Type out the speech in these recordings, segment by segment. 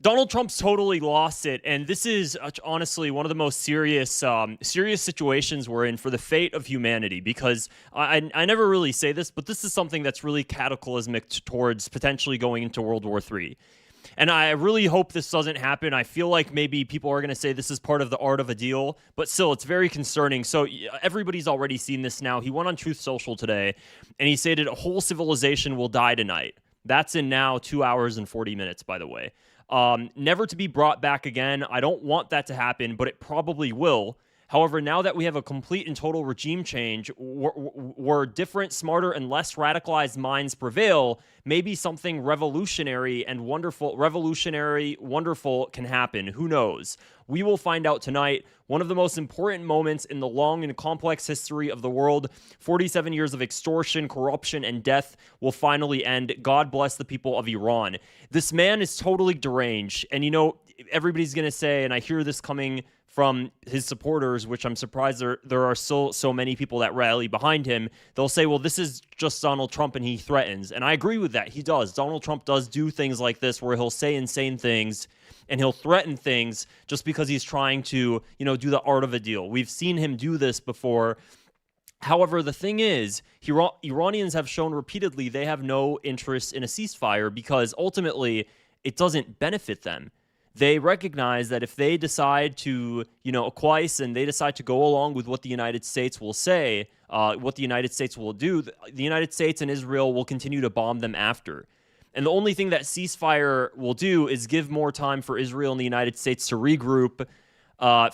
Donald Trump's totally lost it, and this is honestly one of the most serious situations we're in for the fate of humanity. Because I never really say this, but this is something that's really cataclysmic towards potentially going into World War III. And I really hope this doesn't happen. I feel like maybe people are going to say this is part of the art of a deal, but still, it's very concerning. So everybody's already seen this now. He went on Truth Social today, and he stated a whole civilization will die tonight. That's in now 2 hours and 40 minutes, by the way. Never to be brought back again. I don't want that to happen, but it probably will. However, now that we have a complete and total regime change where different, smarter, and less radicalized minds prevail, maybe something revolutionary, wonderful can happen. Who knows? We will find out tonight. One of the most important moments in the long and complex history of the world, 47 years of extortion, corruption, and death will finally end. God bless the people of Iran. This man is totally deranged. And, everybody's going to say, and I hear this coming from his supporters, which I'm surprised there are still so many people that rally behind him. They'll say, well, this is just Donald Trump and he threatens. And I agree with that. He does. Donald Trump does do things like this where he'll say insane things and he'll threaten things just because he's trying to, do the art of a deal. We've seen him do this before. However, the thing is, Iranians have shown repeatedly they have no interest in a ceasefire because ultimately it doesn't benefit them. They recognize that if they decide to, acquiesce and they decide to go along with what the United States will say, what the United States will do, the United States and Israel will continue to bomb them after. And the only thing that ceasefire will do is give more time for Israel and the United States to regroup,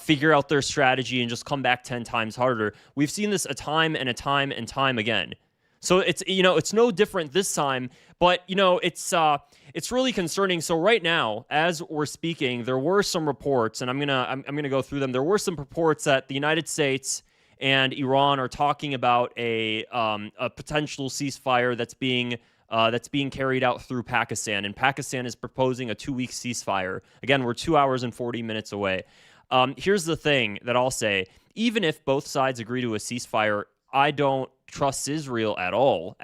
figure out their strategy, and just come back 10 times harder. We've seen this a time and time again. So it's no different this time, but it's really concerning. So right now, as we're speaking, there were some reports, and I'm gonna go through them. There were some reports that the United States and Iran are talking about a potential ceasefire that's being carried out through Pakistan, and Pakistan is proposing a 2-week ceasefire. Again, we're 2 hours and 40 minutes away. Here's the thing that I'll say: even if both sides agree to a ceasefire, I don't trust Israel at all.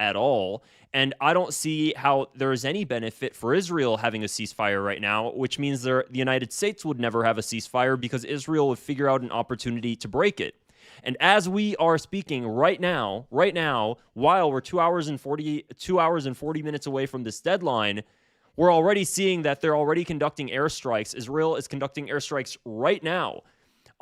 And I don't see how there is any benefit for Israel having a ceasefire right now, which means the United States would never have a ceasefire because Israel would figure out an opportunity to break it. And as we are speaking right now, while we're 2 hours and 40 minutes away from this deadline, we're already seeing that they're already conducting airstrikes. Israel is conducting airstrikes right now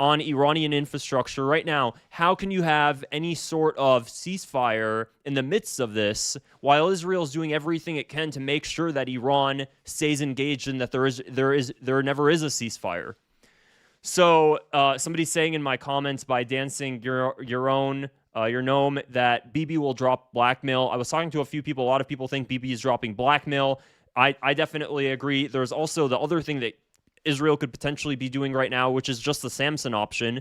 on Iranian infrastructure right now. How can you have any sort of ceasefire in the midst of this while Israel is doing everything it can to make sure that Iran stays engaged and that there never is a ceasefire? So somebody's saying in my comments by dancing your gnome that Bibi will drop blackmail. I was talking to a few people. A lot of people think Bibi is dropping blackmail. I definitely agree. There's also the other thing that Israel could potentially be doing right now, which is just the Samson option.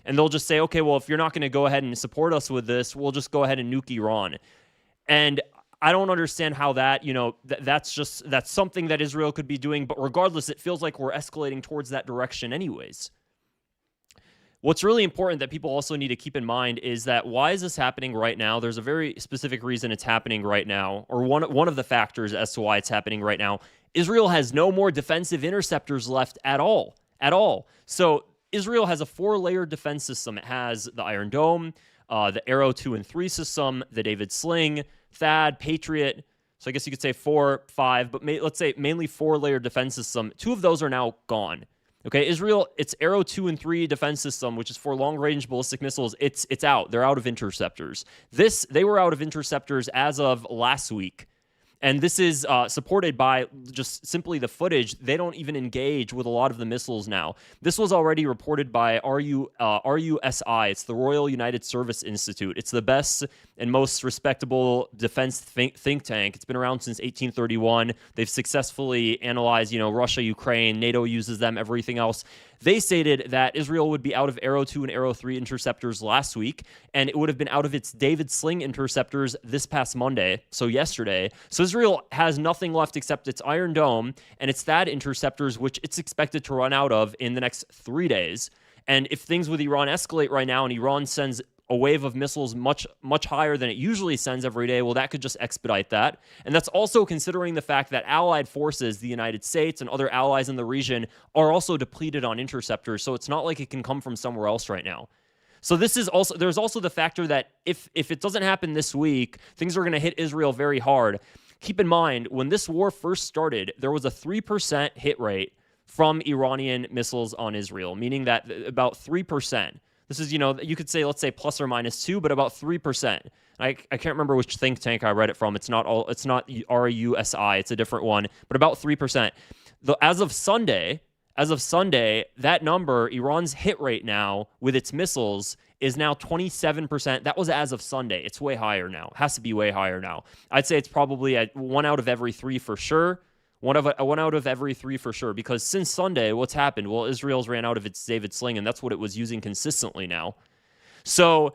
And they'll just say, okay, well, if you're not going to go ahead and support us with this, we'll just go ahead and nuke Iran. And I don't understand how that, that's something that Israel could be doing. But regardless, it feels like we're escalating towards that direction anyways. What's really important that people also need to keep in mind is that why is this happening right now? There's a very specific reason it's happening right now, or one of the factors as to why it's happening right now. Israel has no more defensive interceptors left at all. So Israel has a 4-layer defense system. It has the Iron Dome, the Arrow 2 and 3 system, the David Sling, THAAD, Patriot. So I guess you could say 4, 5, but let's say mainly 4-layer defense system. 2 of those are now gone. Okay, Israel, its Arrow 2 and 3 defense system, which is for long-range ballistic missiles, it's out. They're out of interceptors. They were out of interceptors as of last week. And this is supported by just simply the footage. They don't even engage with a lot of the missiles now. This was already reported by RUSI. It's the Royal United Service Institute. It's the best and most respectable defense think tank. It's been around since 1831. They've successfully analyzed, Russia, Ukraine, NATO uses them, everything else. They stated that Israel would be out of Arrow 2 and Arrow 3 interceptors last week, and it would have been out of its David Sling interceptors this past Monday, so yesterday. So Israel has nothing left except its Iron Dome and its THAAD interceptors, which it's expected to run out of in the next 3 days. And if things with Iran escalate right now and Iran sends a wave of missiles much higher than it usually sends every day, well, that could just expedite that. And that's also considering the fact that allied forces, the United States and other allies in the region, are also depleted on interceptors. So it's not like it can come from somewhere else right now. So there's also the factor that if it doesn't happen this week, things are going to hit Israel very hard. Keep in mind, when this war first started, there was a 3% hit rate from Iranian missiles on Israel, meaning that about 3%. This is, you could say, let's say plus or minus 2, but about 3%. I can't remember which think tank I read it from. It's not RUSI, it's a different one, but about 3%. As of Sunday, that number, Iran's hit rate now with its missiles is now 27%. That was as of Sunday. It's way higher now. It has to be way higher now. I'd say it's probably at 1 out of every 3 for sure. One out of every 3 for sure. Because since Sunday, what's happened? Well, Israel's ran out of its David sling, and that's what it was using consistently now. So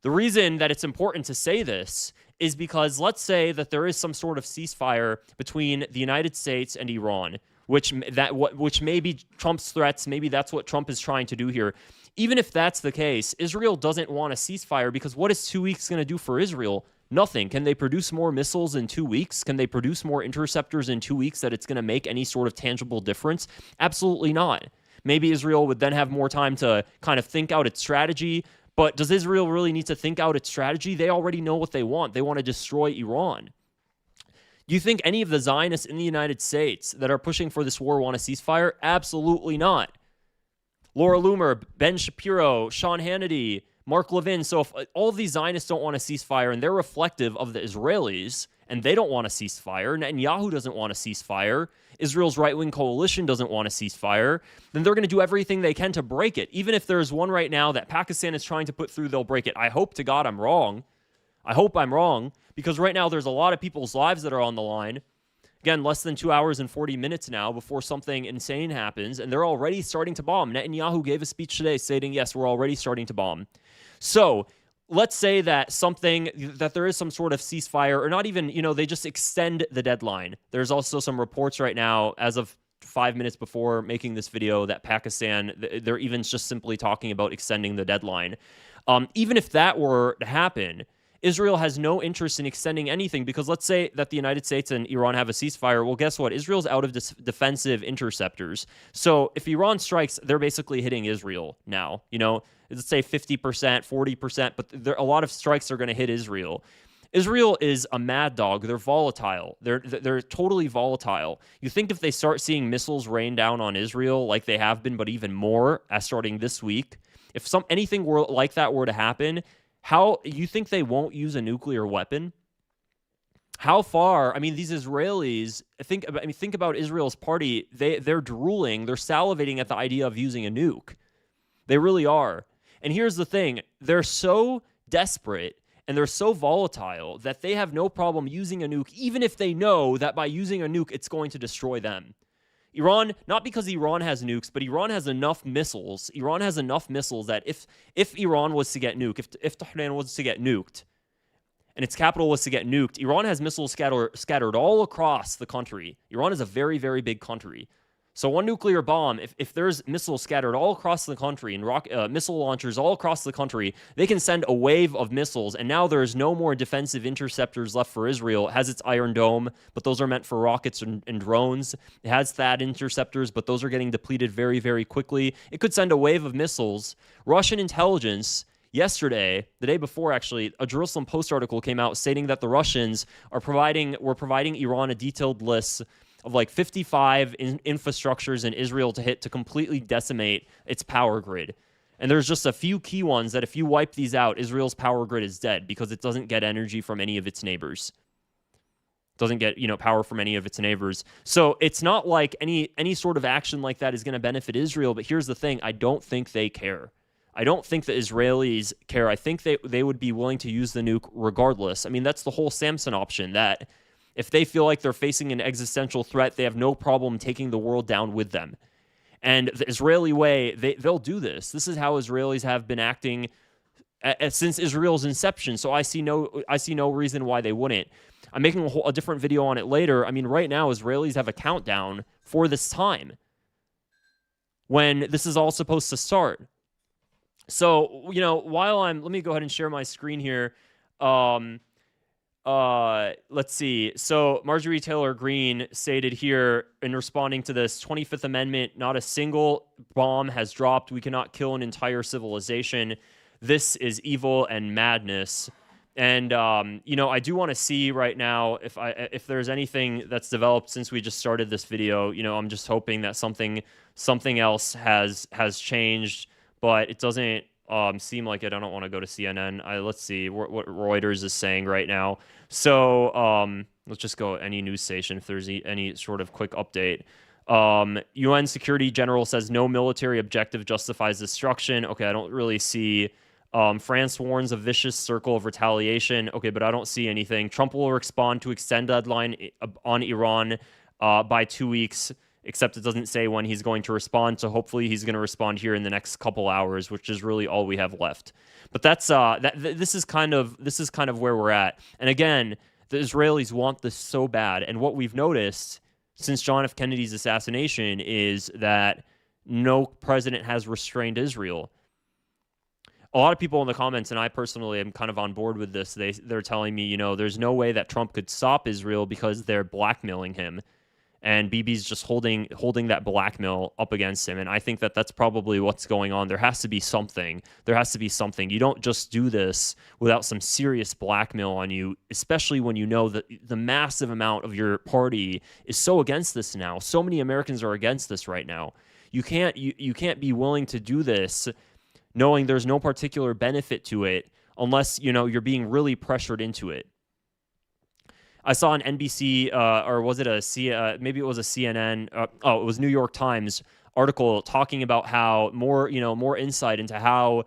the reason that it's important to say this is because let's say that there is some sort of ceasefire between the United States and Iran, which may be Trump's threats. Maybe that's what Trump is trying to do here. Even if that's the case, Israel doesn't want a ceasefire because what is 2 weeks going to do for Israel? Nothing. Can they produce more missiles in 2 weeks? Can they produce more interceptors in 2 weeks that it's going to make any sort of tangible difference? Absolutely not. Maybe Israel would then have more time to kind of think out its strategy. But does Israel really need to think out its strategy? They already know what they want. They want to destroy Iran. Do you think any of the Zionists in the United States that are pushing for this war want a ceasefire? Absolutely not. Laura Loomer, Ben Shapiro, Sean Hannity, Mark Levin. So if all of these Zionists don't want a ceasefire and they're reflective of the Israelis and they don't want a ceasefire, Netanyahu doesn't want a ceasefire, Israel's right-wing coalition doesn't want a ceasefire, then they're going to do everything they can to break it. Even if there's one right now that Pakistan is trying to put through, they'll break it. I hope to God I'm wrong. I hope I'm wrong, because right now there's a lot of people's lives that are on the line. Again, less than 2 hours and 40 minutes now before something insane happens, and they're already starting to bomb. Netanyahu gave a speech today stating, yes, we're already starting to bomb. So let's say that there is some sort of ceasefire, or not even, they just extend the deadline. There's also some reports right now, as of 5 minutes before making this video, that Pakistan, they're even just simply talking about extending the deadline. Even if that were to happen, Israel has no interest in extending anything, because let's say that the United States and Iran have a ceasefire. Well, guess what? Israel's out of defensive interceptors. So if Iran strikes, they're basically hitting Israel now. Let's say 50%, 40%, but a lot of strikes are going to hit Israel. Israel is a mad dog. They're volatile. They're totally volatile. You think if they start seeing missiles rain down on Israel like they have been, but even more as starting this week, if anything like that were to happen, how you think they won't use a nuclear weapon? How far? I mean, these Israelis, think about Israel's party. They're drooling. They're salivating at the idea of using a nuke. They really are. And here's the thing. They're so desperate and they're so volatile that they have no problem using a nuke, even if they know that by using a nuke, it's going to destroy them. Iran, not because Iran has nukes, but Iran has enough missiles. Iran has enough missiles that if Iran was to get nuked, if Tehran was to get nuked, and its capital was to get nuked, Iran has missiles scattered all across the country. Iran is a very, very big country. So one nuclear bomb, if there's missiles scattered all across the country and missile launchers all across the country, they can send a wave of missiles, and now there's no more defensive interceptors left for Israel. It has its Iron Dome, but those are meant for rockets and drones. It has THAAD interceptors, but those are getting depleted very, very quickly. It could send a wave of missiles. Russian intelligence yesterday, the day before actually, a Jerusalem Post article came out stating that the Russians were providing Iran a detailed list of like 55 infrastructures in Israel to hit to completely decimate its power grid. And there's just a few key ones that if you wipe these out, Israel's power grid is dead because it doesn't get energy from any of its neighbors. Doesn't get, power from any of its neighbors. So it's not like any sort of action like that is going to benefit Israel. But here's the thing. I don't think they care. I don't think the Israelis care. I think they would be willing to use the nuke regardless. I mean, that's the whole Samson option, that if they feel like they're facing an existential threat, they have no problem taking the world down with them. And the Israeli way, they'll do this. This is how Israelis have been acting since Israel's inception. So I see no reason why they wouldn't. I'm making a different video on it later. I mean, right now, Israelis have a countdown for this time when this is all supposed to start. So, while let me go ahead and share my screen here. Um, let's see. So Marjorie Taylor Greene stated here in responding to this 25th Amendment, not a single bomb has dropped. We cannot kill an entire civilization. This is evil and madness. And I do want to see right now if there's anything that's developed since we just started this video. I'm just hoping that something else has changed, but it doesn't seem like it. I don't want to go to CNN. Let's see what Reuters is saying right now. So let's just go any news station if there's any sort of quick update. UN Security General says no military objective justifies destruction. Okay, I don't really see. France warns a vicious circle of retaliation. Okay, but I don't see anything. Trump will respond to extend deadline on Iran by 2 weeks, except it doesn't say when he's going to respond. So hopefully he's going to respond here in the next couple hours, which is really all we have left. But that's this is kind of where we're at. And again, the Israelis want this so bad. And what we've noticed since John F. Kennedy's assassination is that no president has restrained Israel. A lot of people in the comments, and I personally am kind of on board with this, they're telling me, there's no way that Trump could stop Israel because they're blackmailing him. And Bibi's just holding that blackmail up against him. And I think that that's probably what's going on. There has to be something. You don't just do this without some serious blackmail on you, especially when you know that the massive amount of your party is so against this now. So many Americans are against this right now. You can't be willing to do this knowing there's no particular benefit to it unless, you're being really pressured into it. I saw an NBC, or was it maybe it was a CNN, it was New York Times article talking about how more insight into how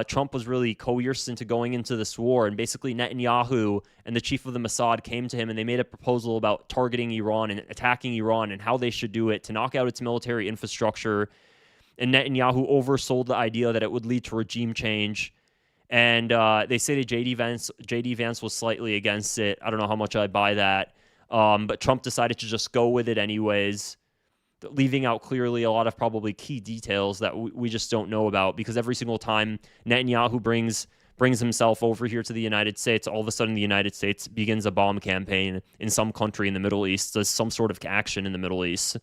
Trump was really coerced into going into this war. And basically Netanyahu and the chief of the Mossad came to him and they made a proposal about targeting Iran and attacking Iran and how they should do it to knock out its military infrastructure. And Netanyahu oversold the idea that it would lead to regime change. And they say that J.D. Vance was slightly against it. I don't know how much I buy that. But Trump decided to just go with it anyways, leaving out clearly a lot of probably key details that we just don't know about, because every single time Netanyahu brings himself over here to the United States, all of a sudden the United States begins a bomb campaign in some country in the Middle East, does some sort of action in the Middle East.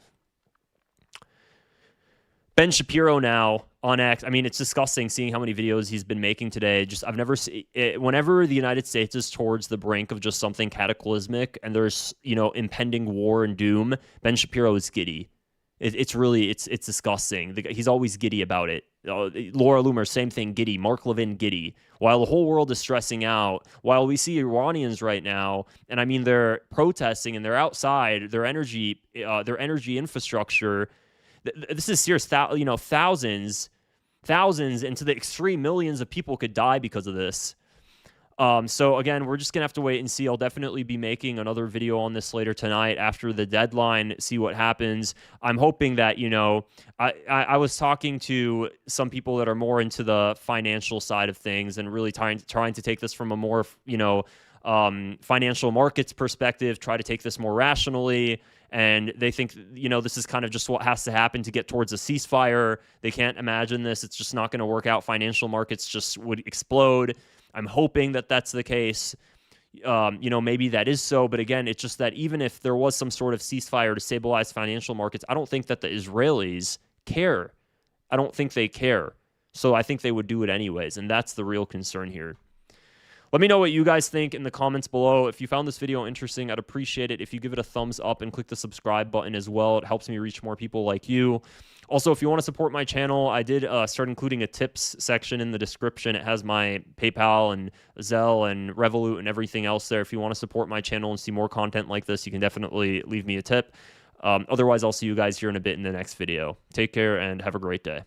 Ben Shapiro now on X. I mean, it's disgusting seeing how many videos he's been making today. I've never seen it. Whenever the United States is towards the brink of just something cataclysmic and there's, impending war and doom, Ben Shapiro is giddy. It's disgusting. He's always giddy about it. Laura Loomer, same thing, giddy. Mark Levin, giddy. While the whole world is stressing out, while we see Iranians right now, and I mean, they're protesting and they're outside, their energy infrastructure. This is serious. Thousands, and to the extreme, millions of people could die because of this. So again, we're just gonna have to wait and see. I'll definitely be making another video on this later tonight after the deadline. See what happens. I'm hoping that I was talking to some people that are more into the financial side of things and really trying to take this from a more financial markets perspective. Try to take this more rationally. And they think, this is kind of just what has to happen to get towards a ceasefire. They can't imagine this. It's just not going to work out. Financial markets just would explode. I'm hoping that that's the case. Maybe that is so. But again, it's just that even if there was some sort of ceasefire to stabilize financial markets, I don't think that the Israelis care. I don't think they care. So I think they would do it anyways. And that's the real concern here. Let me know what you guys think in the comments below. If you found this video interesting, I'd appreciate it if you give it a thumbs up and click the subscribe button as well. It helps me reach more people like you. Also, if you want to support my channel, I did start including a tips section in the description. It has my PayPal and Zelle and Revolut and everything else there. If you want to support my channel and see more content like this, you can definitely leave me a tip. Otherwise, I'll see you guys here in a bit in the next video. Take care and have a great day.